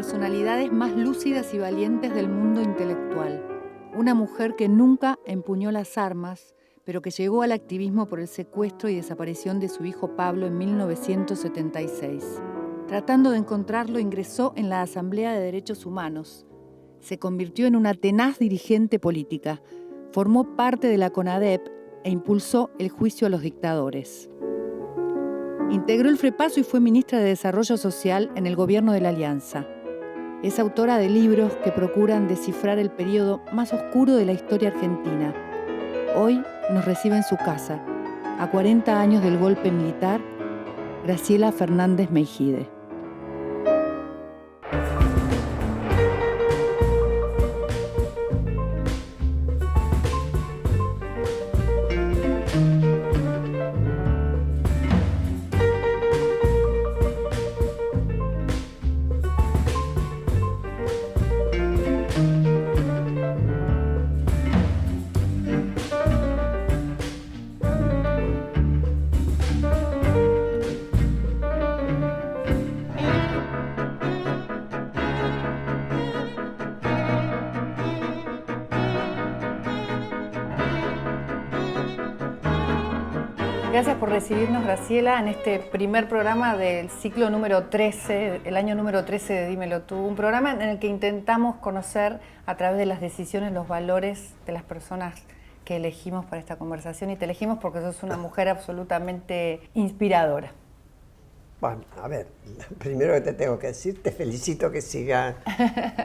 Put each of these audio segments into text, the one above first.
personalidades más lúcidas y valientes del mundo intelectual. Una mujer que nunca empuñó las armas, pero que llegó al activismo por el secuestro y desaparición de su hijo Pablo en 1976. Tratando de encontrarlo, ingresó en la Asamblea de Derechos Humanos. Se convirtió en una tenaz dirigente política. Formó parte de la CONADEP e impulsó el juicio a los dictadores. Integró el FREPASO y fue ministra de Desarrollo Social en el gobierno de la Alianza. Es autora de libros que procuran descifrar el periodo más oscuro de la historia argentina. Hoy nos recibe en su casa, a 40 años del golpe militar, Graciela Fernández Meijide. Gracias por recibirnos, Graciela, en este primer programa del ciclo número 13, el año número 13 de Dímelo Tú, un programa en el que intentamos conocer a través de las decisiones los valores de las personas que elegimos para esta conversación, y te elegimos porque sos una mujer absolutamente inspiradora. Bueno, a ver, primero que te tengo que decir, te felicito que siga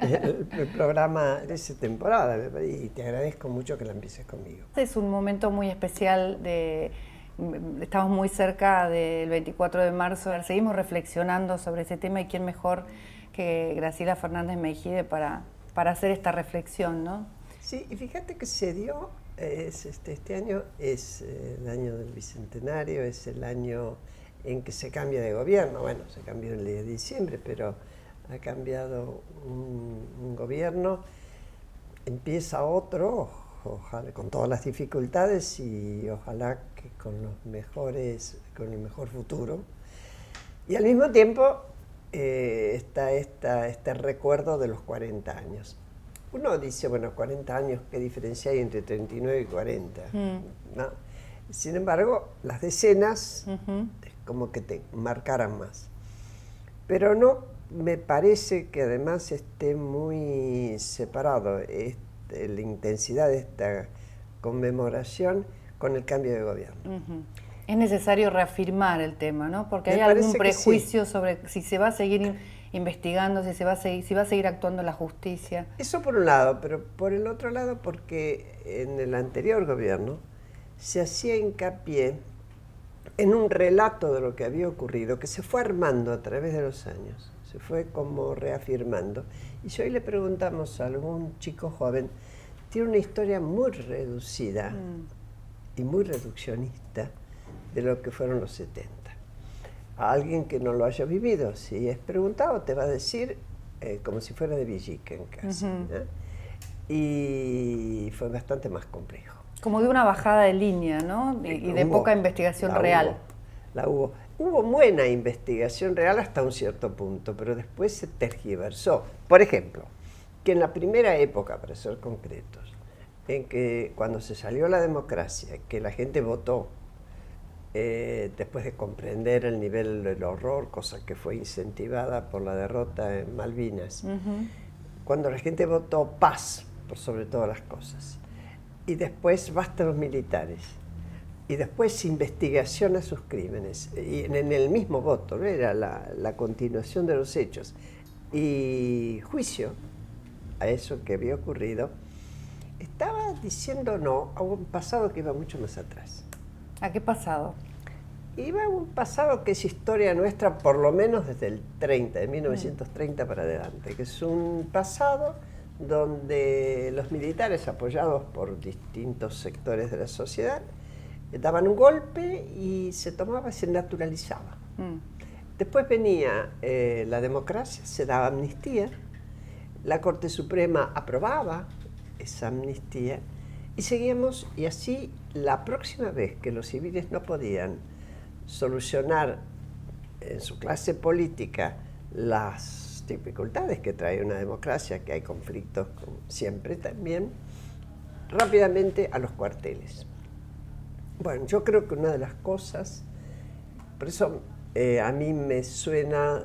el programa de esa temporada y te agradezco mucho que la empieces conmigo. Es un momento muy especial estamos muy cerca del 24 de marzo, seguimos reflexionando sobre ese tema y quién mejor que Graciela Fernández Meijide para hacer esta reflexión, ¿no? Sí, y fíjate que se dio, este año es el año del Bicentenario, es el año en que se cambia de gobierno. Bueno, se cambió el de diciembre, pero ha cambiado un gobierno, empieza otro, ojalá con todas las dificultades y ojalá que con el mejor futuro. Y al mismo tiempo está este recuerdo de los 40 años. Uno dice, bueno, 40 años, ¿qué diferencia hay entre 39 y 40? ¿No? Sin embargo, las decenas es como que te marcaran más. Pero no me parece que además esté muy separado la intensidad de esta conmemoración con el cambio de gobierno. Es necesario reafirmar el tema, ¿no? Porque hay algún prejuicio sobre si se va a seguir investigando, si va a seguir actuando la justicia. Eso por un lado, pero por el otro lado porque en el anterior gobierno se hacía hincapié en un relato de lo que había ocurrido, que se fue armando a través de los años, se fue como reafirmando. Y si hoy le preguntamos a algún chico joven, tiene una historia muy reducida y muy reduccionista de lo que fueron los 70. A alguien que no lo haya vivido, si es preguntado, te va a decir como si fuera de Villiquen casi. Y fue bastante más complejo. Como de una bajada de línea, ¿no? Y de poca investigación real. Hubo buena investigación real hasta un cierto punto, pero después se tergiversó. Por ejemplo, que en la primera época, para ser concretos, en que cuando se salió la democracia, que la gente votó, después de comprender el nivel del horror, cosa que fue incentivada por la derrota en Malvinas, cuando la gente votó paz por sobre todas las cosas, y después basta los militares, y después investigación a sus crímenes, y en el mismo voto, ¿no? Era la continuación de los hechos, y juicio a eso que había ocurrido, estaba diciendo no a un pasado que iba mucho más atrás. ¿A qué pasado? Iba a un pasado que es historia nuestra, por lo menos desde el 30, de 1930 para adelante, que es un pasado donde los militares, apoyados por distintos sectores de la sociedad, daban un golpe y se tomaba, se naturalizaba. Después venía la democracia, se daba amnistía, la Corte Suprema aprobaba esa amnistía y seguíamos, y así la próxima vez que los civiles no podían solucionar en su clase política las dificultades que trae una democracia, que hay conflictos como siempre también, rápidamente a los cuarteles. Bueno, yo creo que una de las cosas, por eso a mí me suena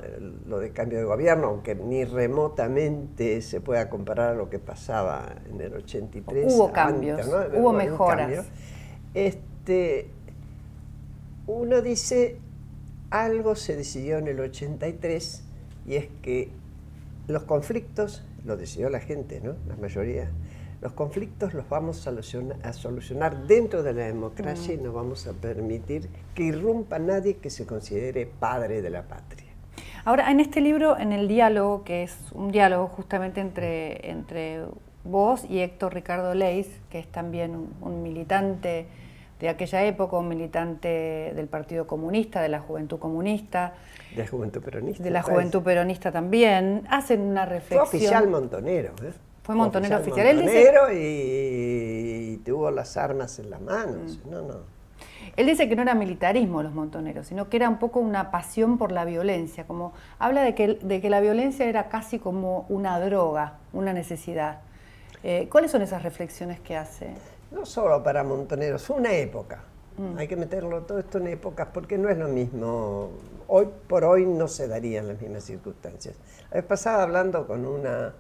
lo de cambio de gobierno, aunque ni remotamente se pueda comparar a lo que pasaba en el 83. Hubo cambios, antes, ¿no? hubo mejoras. Uno dice, algo se decidió en el 83, y es que los conflictos, lo decidió la gente, ¿no? La mayoría, los conflictos los vamos a solucionar dentro de la democracia y no vamos a permitir que irrumpa nadie que se considere padre de la patria. Ahora, en este libro, en el diálogo, que es un diálogo justamente entre vos y Héctor Ricardo Leis, que es también un militante de aquella época, un militante del Partido Comunista, de la Juventud Comunista. De la Juventud Peronista. De la Juventud Peronista también. Hacen una reflexión. Fue oficial montonero, ¿eh? Fue montonero oficial. Montonero, él dice, y tuvo las armas en las manos. Él dice que no era militarismo los montoneros, sino que era un poco una pasión por la violencia. Como habla de que la violencia era casi como una droga, una necesidad. ¿Cuáles son esas reflexiones que hace? No solo para montoneros, fue una época. Hay que meterlo todo esto en épocas porque no es lo mismo. Hoy por hoy no se darían las mismas circunstancias. La vez pasada, hablando con una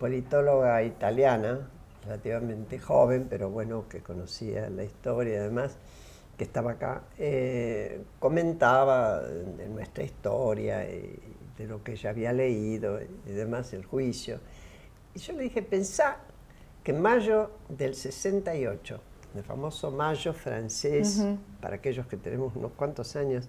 politóloga italiana, relativamente joven, pero bueno, que conocía la historia y además, que estaba acá, comentaba de nuestra historia y de lo que ella había leído y demás, el juicio. Y yo le dije, pensá que en mayo del 68, el famoso mayo francés, para aquellos que tenemos unos cuantos años,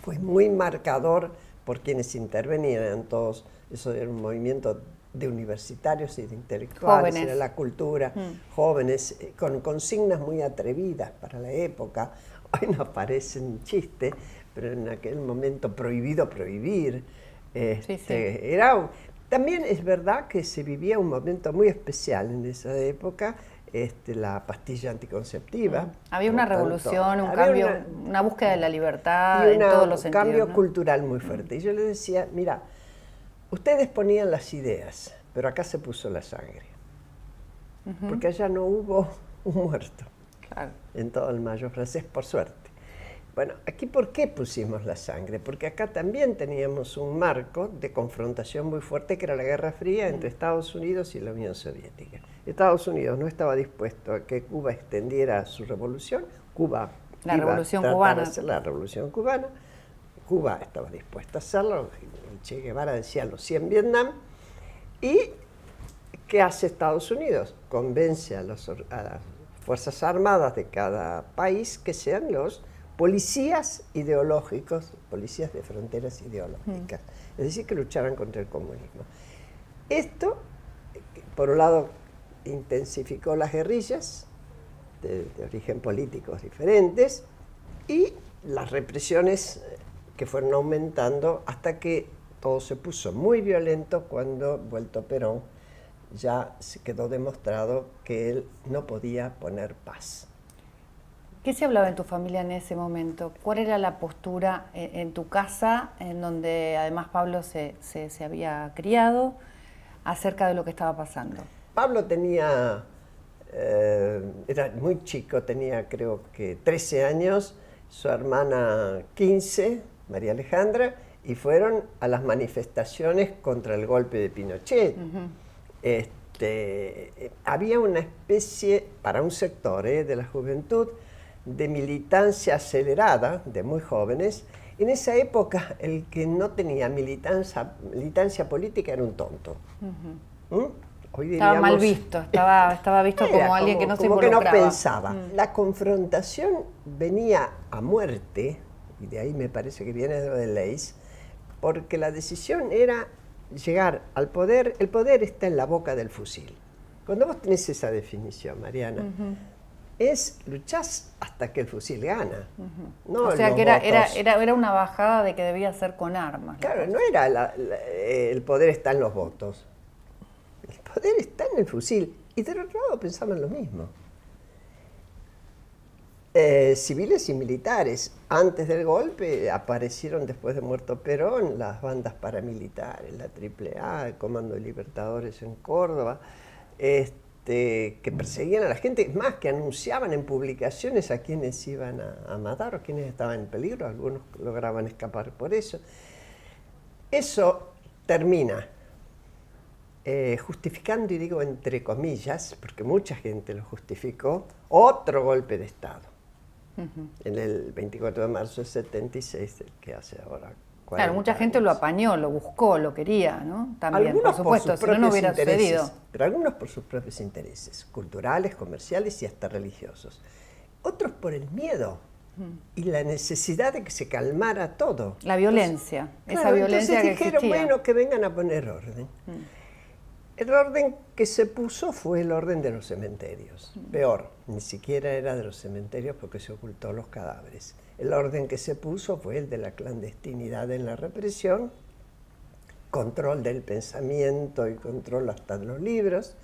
fue muy marcador por quienes intervenían, eran todos, eso era un movimiento de universitarios y de intelectuales, jóvenes. era la cultura, jóvenes, con consignas muy atrevidas para la época. Hoy nos parece un chiste, pero en aquel momento prohibido prohibir. También es verdad que se vivía un momento muy especial en esa época, la pastilla anticonceptiva. Había una revolución, un cambio, una búsqueda de la libertad en todos los sentidos. Un cambio cultural muy fuerte. Y yo le decía, mira, ustedes ponían las ideas, pero acá se puso la sangre. Porque allá no hubo un muerto. Claro. En todo el mayo francés, por suerte. Bueno, aquí ¿por qué pusimos la sangre? Porque acá también teníamos un marco de confrontación muy fuerte, que era la Guerra Fría entre Estados Unidos y la Unión Soviética. Estados Unidos no estaba dispuesto a que Cuba extendiera su revolución. La Revolución Cubana. La Revolución Cubana. Cuba estaba dispuesta a hacerlo. Che Guevara decía los 100 Vietnam. ¿Y qué hace Estados Unidos? Convence a las Fuerzas Armadas de cada país que sean los policías ideológicos, policías de fronteras ideológicas, es decir, que lucharan contra el comunismo. Esto, por un lado, intensificó las guerrillas de origen políticos diferentes y las represiones que fueron aumentando hasta que todo se puso muy violento cuando, vuelto Perón, ya se quedó demostrado que él no podía poner paz. ¿Qué se hablaba en tu familia en ese momento? ¿Cuál era la postura en tu casa, en donde además Pablo se había criado, acerca de lo que estaba pasando? Pablo era muy chico, tenía creo que 13 años, su hermana 15, María Alejandra, y fueron a las manifestaciones contra el golpe de Pinochet. Había una especie, para un sector de la juventud, de militancia acelerada, de muy jóvenes. En esa época, el que no tenía militancia política era un tonto. Hoy diríamos, estaba mal visto, estaba visto como alguien que no se involucraba. Como que no pensaba. La confrontación venía a muerte, y de ahí me parece que viene de lo de Leis, porque la decisión era llegar al poder. El poder está en la boca del fusil. Cuando vos tenés esa definición, Mariana, luchás hasta que el fusil gana. No, o sea que era una bajada de que debía ser con armas. Claro, no era el poder está en los votos. El poder está en el fusil. Y del otro lado pensaban lo mismo. Civiles y militares. Antes del golpe aparecieron, después de muerto Perón, las bandas paramilitares, la AAA, el Comando de Libertadores en Córdoba, que perseguían a la gente, es más, que anunciaban en publicaciones a quienes iban a matar o quienes estaban en peligro, algunos lograban escapar por eso. Eso termina justificando, y digo entre comillas, porque mucha gente lo justificó, otro golpe de Estado. En el 24 de marzo del 76, el que hace ahora 40 Claro, mucha gente lo apañó, lo buscó, lo quería, ¿no? También, algunos por supuesto, si no hubiera sucedido. Pero algunos por sus propios intereses, culturales, comerciales y hasta religiosos. Otros por el miedo y la necesidad de que se calmara todo. La violencia, Entonces, esa violencia que dijeron, existía. bueno, que vengan a poner orden. El orden que se puso fue el orden de los cementerios. Peor, ni siquiera era de los cementerios porque se ocultó los cadáveres. El orden que se puso fue el de la clandestinidad en la represión, control del pensamiento y control hasta de los libros,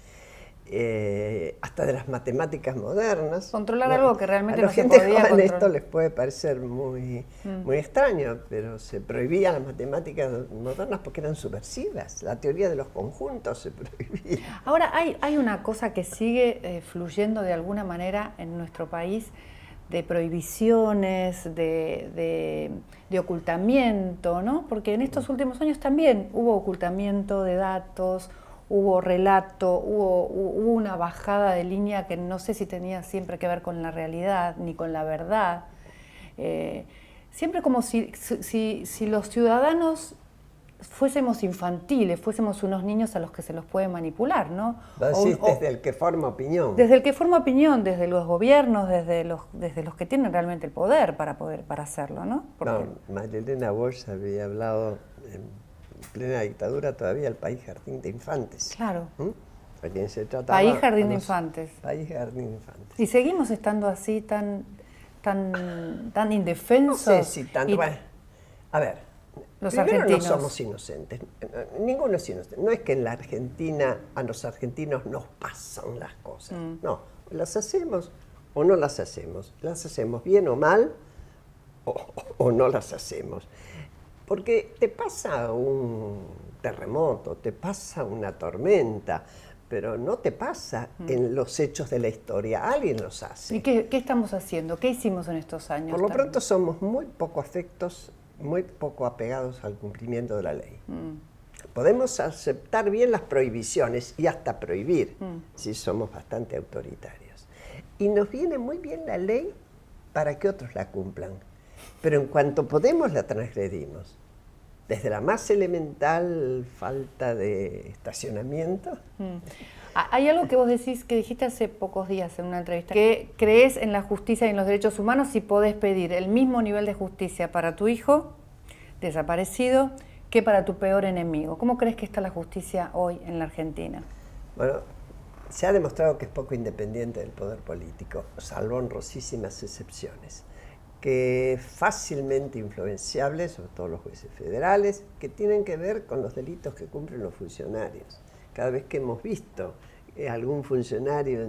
hasta de las matemáticas modernas. Controlar algo que realmente a la no se gente podía joven controlar. esto les puede parecer muy extraño, pero se prohibían las matemáticas modernas porque eran subversivas. La teoría de los conjuntos se prohibía. Ahora, hay una cosa que sigue fluyendo de alguna manera en nuestro país, de prohibiciones, de ocultamiento, ¿no? Porque en estos últimos años también hubo ocultamiento de datos, hubo relato, hubo una bajada de línea que no sé si tenía siempre que ver con la realidad ni con la verdad. Siempre como si los ciudadanos fuésemos infantiles, fuésemos unos niños a los que se los puede manipular, ¿no? Desde el que forma opinión. Desde el que forma opinión, desde los gobiernos, desde los que tienen realmente el poder para hacerlo, ¿no? No, Marilena Walsh había hablado en plena dictadura todavía el país jardín de infantes. Claro. ¿A quién se trataba? País jardín de infantes. País jardín de infantes. Y seguimos estando así tan indefensos. No sé si tanto. Bueno, a ver, los primero argentinos. no somos inocentes. Ninguno es inocente. No es que en la Argentina a los argentinos nos pasan las cosas. No, las hacemos o no las hacemos. Las hacemos bien o mal o no las hacemos. Porque te pasa un terremoto, te pasa una tormenta, pero no te pasa en los hechos de la historia, alguien los hace. ¿Y qué estamos haciendo? ¿Qué hicimos en estos años? Por lo pronto somos muy poco afectos, muy poco apegados al cumplimiento de la ley. Podemos aceptar bien las prohibiciones y hasta prohibir, si somos bastante autoritarios. Y nos viene muy bien la ley para que otros la cumplan, pero en cuanto podemos la transgredimos. Desde la más elemental falta de estacionamiento. Hay algo que vos decís, que dijiste hace pocos días en una entrevista, que crees en la justicia y en los derechos humanos y podés pedir el mismo nivel de justicia para tu hijo desaparecido que para tu peor enemigo. ¿Cómo crees que está la justicia hoy en la Argentina? Bueno, se ha demostrado que es poco independiente del poder político, salvo honrosísimas excepciones, que es fácilmente influenciable, sobre todo los jueces federales, que tienen que ver con los delitos que cumplen los funcionarios. Cada vez que hemos visto algún funcionario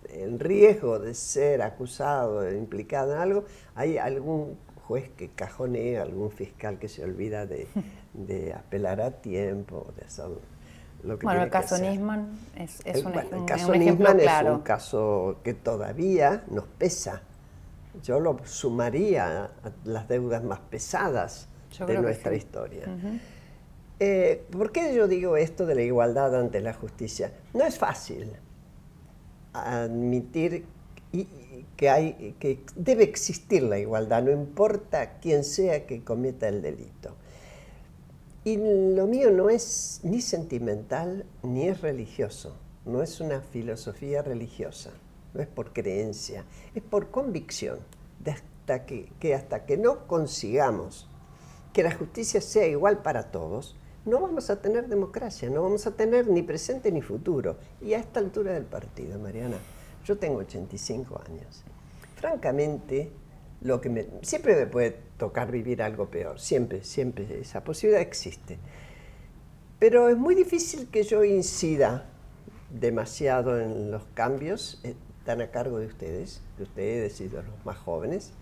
en riesgo de ser acusado, implicado en algo, hay algún juez que cajonea, algún fiscal que se olvida de apelar a tiempo, de hacer lo que bueno, tiene el caso que hacer. Nisman es un El caso un ejemplo Nisman claro. es un caso que todavía nos pesa. Yo lo sumaría a las deudas más pesadas de nuestra historia. ¿Por qué yo digo esto de la igualdad ante la justicia? No es fácil admitir que debe existir la igualdad, no importa quién sea que cometa el delito. Y lo mío no es ni sentimental ni es religioso, no es una filosofía religiosa. No es por creencia, es por convicción, hasta que no consigamos que la justicia sea igual para todos, no vamos a tener democracia, no vamos a tener ni presente ni futuro. Y a esta altura del partido, Mariana, yo tengo 85 años. Francamente, siempre me puede tocar vivir algo peor, siempre esa posibilidad existe. Pero es muy difícil que yo incida demasiado en los cambios, están a cargo de ustedes y de los más jóvenes.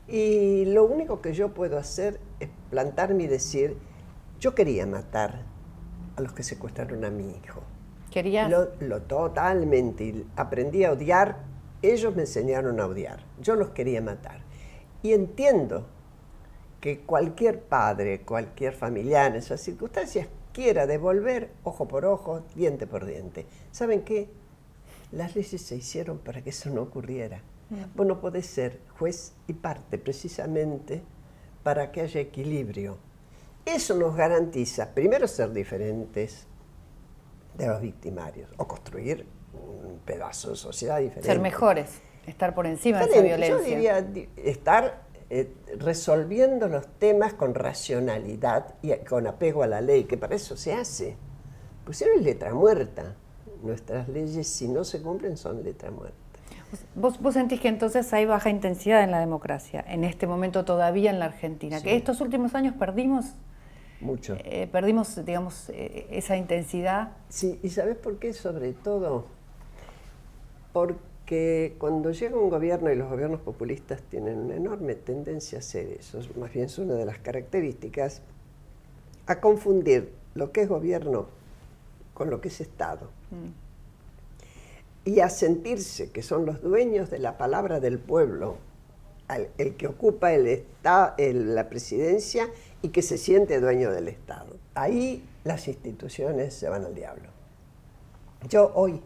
Y lo único que yo puedo hacer es plantarme y decir, yo quería matar a los que secuestraron a mi hijo. ¿Querías? Lo totalmente. Y aprendí a odiar. Ellos me enseñaron a odiar. Yo los quería matar. Y entiendo que cualquier padre, cualquier familiar en esas circunstancias quiera devolver ojo por ojo, diente por diente. ¿Saben qué? Las leyes se hicieron para que eso no ocurriera. Vos no podés ser juez y parte precisamente para que haya equilibrio. Eso nos garantiza, primero, ser diferentes de los victimarios o construir un pedazo de sociedad diferente. Ser mejores, estar por encima de esa violencia. Yo diría estar resolviendo los temas con racionalidad y con apego a la ley, que para eso se hace. Pues si no es letra muerta. Nuestras leyes, si no se cumplen, son letra muerta. ¿Vos sentís que entonces hay baja intensidad en la democracia, en este momento todavía en la Argentina? Sí. Que estos últimos años perdimos... Mucho. Perdimos, digamos, esa intensidad. Sí, ¿y sabés por qué? Sobre todo porque cuando llega un gobierno, y los gobiernos populistas tienen una enorme tendencia a hacer eso, más bien es una de las características, a confundir lo que es gobierno con lo que es Estado. Y a sentirse que son los dueños de la palabra del pueblo, el que ocupa la presidencia y que se siente dueño del Estado. Ahí las instituciones se van al diablo. Yo hoy,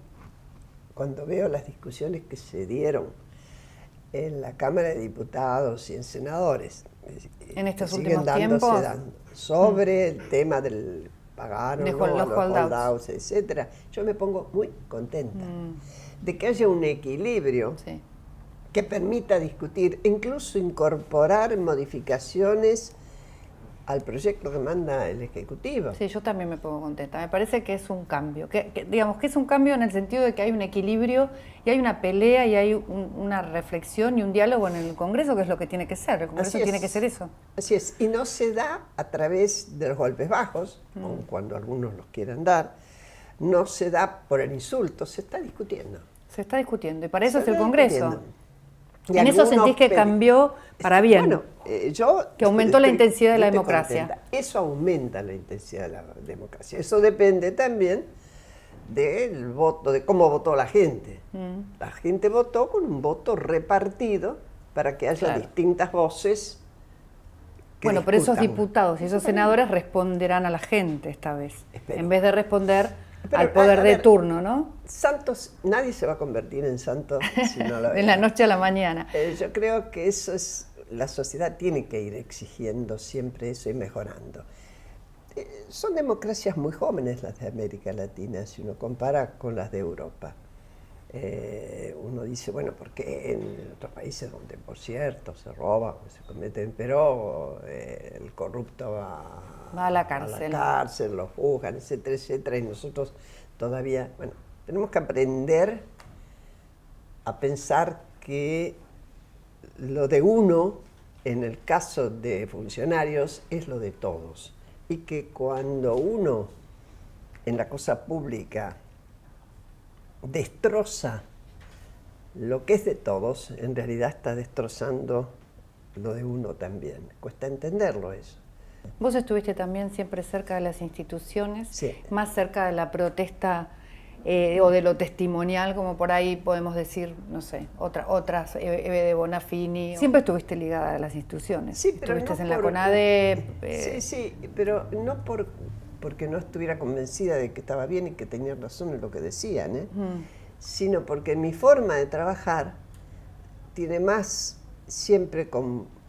cuando veo las discusiones que se dieron en la Cámara de Diputados y en senadores, en estos últimos tiempos, sobre el tema del pagar o no, los holdouts, etcétera, yo me pongo muy contenta de que haya un equilibrio que permita discutir, incluso incorporar modificaciones al proyecto que manda el Ejecutivo. Sí, yo también me pongo contenta. Me parece que es un cambio. Digamos que es un cambio en el sentido de que hay un equilibrio y hay una pelea y hay una reflexión y un diálogo en el Congreso, que es lo que tiene que ser. El Congreso tiene que ser eso. Así es. Y no se da a través de los golpes bajos, aun cuando algunos los quieran dar. No se da por el insulto, se está discutiendo. Se está discutiendo. Y para eso es el Congreso. Y en eso sentís que cambió para bien. Bueno, que aumentó la intensidad de la democracia. Contenta. Eso aumenta la intensidad de la democracia. Eso depende también del voto, de cómo votó la gente. La gente votó con un voto repartido para que haya distintas voces. Bueno, pero esos diputados y esos senadores responderán a la gente esta vez, en vez de responder al poder de turno, ¿no? Santos, nadie se va a convertir en santo si no lo de la noche a la mañana. Yo creo que eso es, la sociedad tiene que ir exigiendo siempre eso y mejorando. Son democracias muy jóvenes las de América Latina, si uno compara con las de Europa. Uno dice, bueno, porque en otros países donde, por cierto, se roba, se cometen, pero el corrupto va a la cárcel, lo juzgan, etcétera, etcétera, y nosotros todavía, bueno, tenemos que aprender a pensar que lo de uno, en el caso de funcionarios, es lo de todos, y que cuando uno, en la cosa pública, destroza lo que es de todos, en realidad está destrozando lo de uno también. Cuesta entenderlo eso. Vos estuviste también siempre cerca de las instituciones, más cerca de la protesta o de lo testimonial, como por ahí podemos decir, no sé, otras, Eve de Bonafini. Siempre estuviste ligada a las instituciones. Sí, pero estuviste en la CONADEP. Sí, pero no porque no estuviera convencida de que estaba bien y que tenía razón en lo que decían, sino porque mi forma de trabajar tiene más siempre con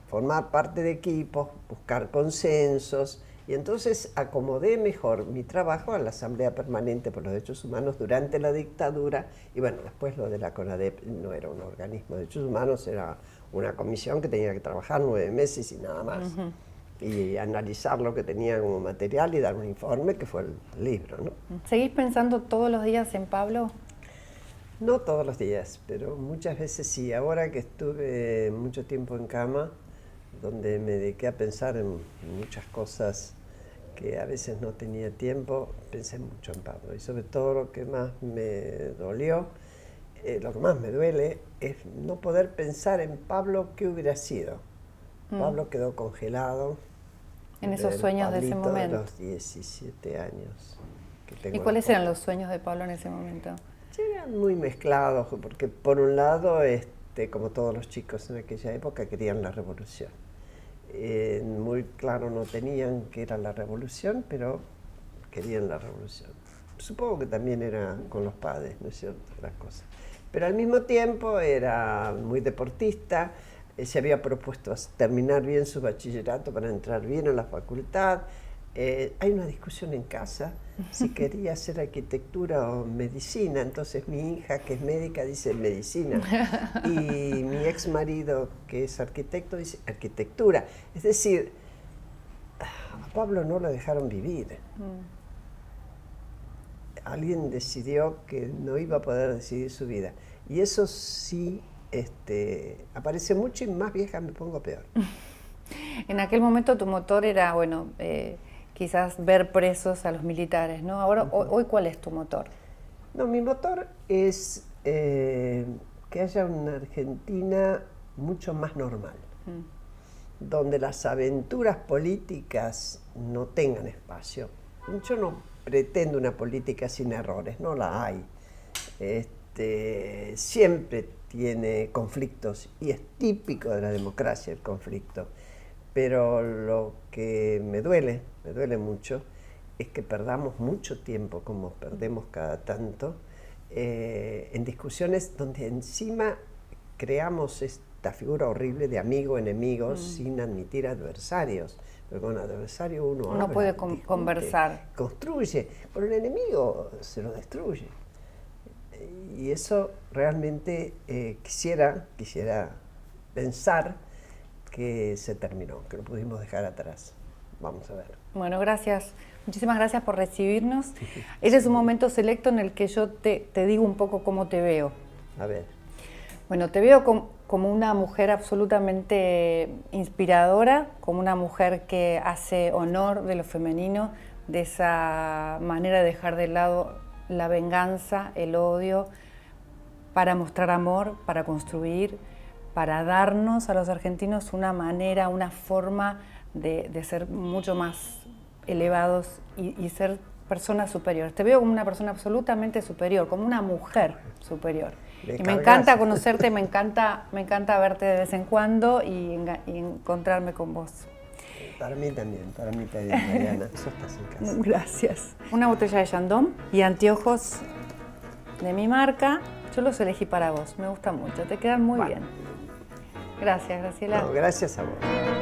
formar parte de equipos, buscar consensos, y entonces acomodé mejor mi trabajo a la Asamblea Permanente por los Derechos Humanos durante la dictadura, y bueno, después lo de la CONADEP no era un organismo de derechos humanos, era una comisión que tenía que trabajar 9 meses y nada más. Y analizar lo que tenía como material y dar un informe, que fue el libro, ¿no? ¿Seguís pensando todos los días en Pablo? No todos los días, pero muchas veces sí. Ahora que estuve mucho tiempo en cama, donde me dediqué a pensar en muchas cosas que a veces no tenía tiempo, pensé mucho en Pablo. Y sobre todo lo que más me dolió lo que más me duele es no poder pensar en Pablo qué hubiera sido. Pablo quedó congelado. En esos sueños de ese momento. De los 17 años que tengo. ¿Y cuáles eran los sueños de Pablo en ese momento? Sí, eran muy mezclados, porque por un lado, como todos los chicos en aquella época, querían la revolución. Muy claro no tenían qué era la revolución, pero querían la revolución. Supongo que también era con los padres, ¿no es cierto?, las cosas. Pero al mismo tiempo era muy deportista, se había propuesto terminar bien su bachillerato para entrar bien a la facultad. Hay una discusión en casa si quería hacer arquitectura o medicina, entonces mi hija, que es médica, dice medicina, y mi ex marido, que es arquitecto, dice arquitectura. Es decir, a Pablo no lo dejaron vivir. Alguien decidió que no iba a poder decidir su vida. Y eso sí aparece mucho, y más vieja me pongo peor. En aquel momento tu motor era, bueno, quizás ver presos a los militares, ¿no? Ahora, hoy, ¿cuál es tu motor? No, mi motor es que haya una Argentina mucho más normal, donde las aventuras políticas no tengan espacio. Yo no pretendo una política sin errores, no la hay. Siempre tiene conflictos y es típico de la democracia el conflicto, pero lo que me duele mucho, es que perdamos mucho tiempo, como perdemos cada tanto, en discusiones donde encima creamos esta figura horrible de amigo-enemigo sin admitir adversarios. Porque con adversario uno habla, puede discute, conversar. Construye, con el enemigo se lo destruye. Y eso realmente quisiera pensar que se terminó, que lo pudimos dejar atrás. Vamos a ver. Bueno, gracias. Muchísimas gracias por recibirnos. Ese es un momento selecto en el que yo te digo un poco cómo te veo. A ver. Bueno, te veo como una mujer absolutamente inspiradora, como una mujer que hace honor de lo femenino, de esa manera de dejar de lado la venganza, el odio, para mostrar amor, para construir, para darnos a los argentinos una manera, una forma de ser mucho más elevados y ser personas superiores. Te veo como una persona absolutamente superior, como una mujer superior. Y me encanta conocerte, me encanta verte de vez en cuando y encontrarme con vos. Para mí también, Mariana. Eso estás en casa. Gracias. Una botella de Chandon y anteojos de mi marca. Yo los elegí para vos, me gusta mucho, te quedan muy bien. Gracias, Graciela. No, gracias a vos.